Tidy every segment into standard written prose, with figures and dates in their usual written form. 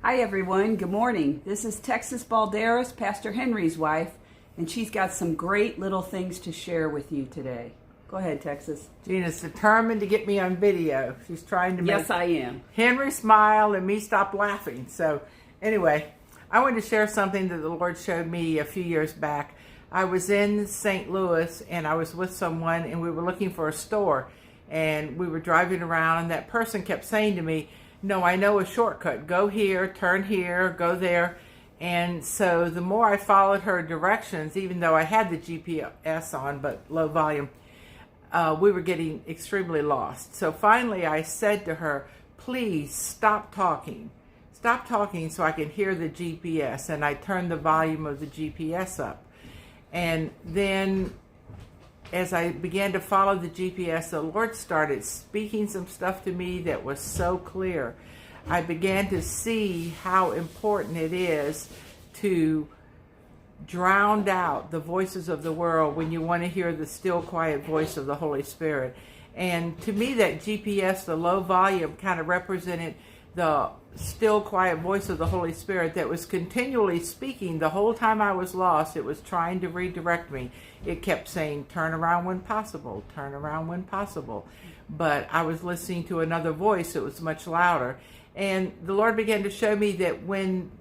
Hi everyone, good morning. This is Texas Balderas, Pastor Henry's wife, and she's got some great little things to share with you today. Go ahead, Texas. Gina's determined to get me on video. She's trying to make Yes, I am. Henry smile and me stop laughing. So anyway, I wanted to share something that the Lord showed me a few years back. I was in St. Louis and I was with someone and we were looking for a store, and we were driving around and that person kept saying to me, "No, I know a shortcut. Go here, turn here, go there." And so the more I followed her directions, even though I had the GPS on but low volume, we were getting extremely lost. So finally I said to her, "Please stop talking. Stop talking so I can hear the GPS." And I turned the volume of the GPS up. And then as I began to follow the GPS, the Lord started speaking some stuff to me that was so clear. I began to see how important it is to drown out the voices of the world when you want to hear the still, quiet voice of the Holy Spirit. And to me, that GPS, the low volume, kind of represented the still, quiet voice of the Holy Spirit that was continually speaking the whole time I was lost. It was trying to redirect me. It kept saying, "Turn around when possible, turn around when possible." But I was listening to another voice that was much louder. And the Lord began to show me that when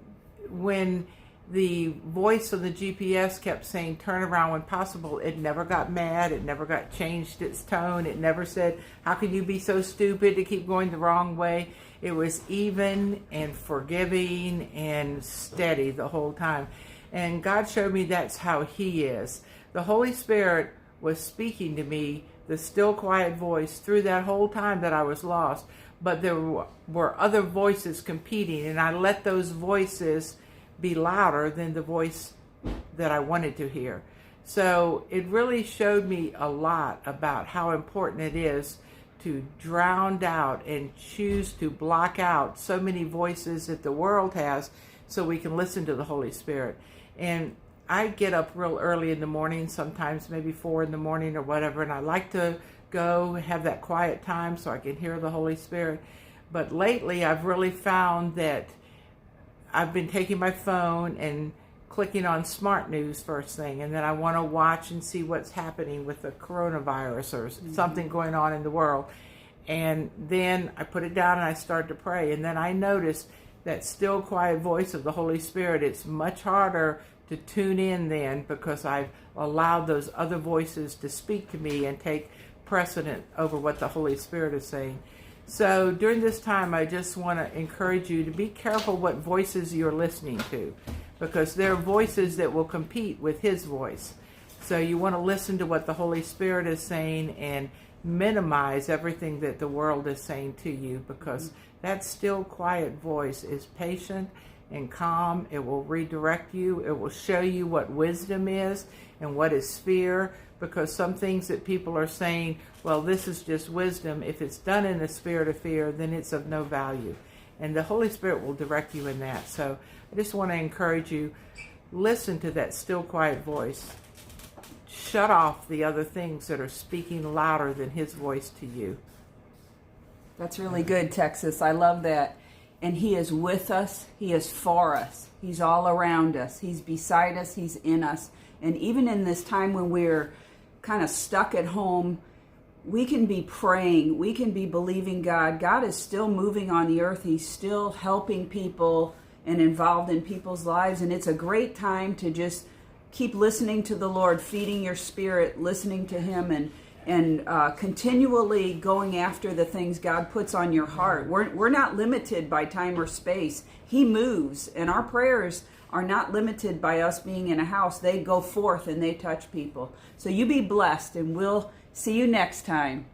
the voice of the GPS kept saying, "Turn around when possible," it never got mad. It never got changed its tone. It never said, "How can you be so stupid to keep going the wrong way?" It was even and forgiving and steady the whole time. And God showed me that's how He is. The Holy Spirit was speaking to me, the still, quiet voice, through that whole time that I was lost. But there were other voices competing, and I let those voices be louder than the voice that I wanted to hear. So it really showed me a lot about how important it is to drown out and choose to block out so many voices that the world has so we can listen to the Holy Spirit. And I get up real early in the morning, sometimes maybe 4 in the morning or whatever, and I like to go have that quiet time so I can hear the Holy Spirit. But lately I've really found that I've been taking my phone and clicking on smart news first thing, and then I want to watch and see what's happening with the coronavirus or something going on in the world. And then I put it down and I start to pray, and then I notice that still, quiet voice of the Holy Spirit. It's much harder to tune in then because I've allowed those other voices to speak to me and take precedent over what the Holy Spirit is saying. So during this time, I just want to encourage you to be careful what voices you're listening to, because there are voices that will compete with His voice. So you want to listen to what the Holy Spirit is saying and minimize everything that the world is saying to you, because that still, quiet voice is patient and calm. It will redirect you. It will show you what wisdom is and what is fear, because some things that people are saying, well, this is just wisdom. If it's done in the spirit of fear, then it's of no value. And the Holy Spirit will direct you in that. So I just want to encourage you, listen to that still, quiet voice. Shut off the other things that are speaking louder than His voice to you. That's really good, Texas. I love that. And He is with us. He is for us. He's all around us. He's beside us. He's in us. And even in this time when we're kind of stuck at home, we can be praying. We can be believing God. God is still moving on the earth. He's still helping people and involved in people's lives. And it's a great time to just keep listening to the Lord, feeding your spirit, listening to Him, and continually going after the things God puts on your heart. We're not limited by time or space. He moves, and our prayers are not limited by us being in a house. They go forth and they touch people. So you be blessed, and we'll see you next time.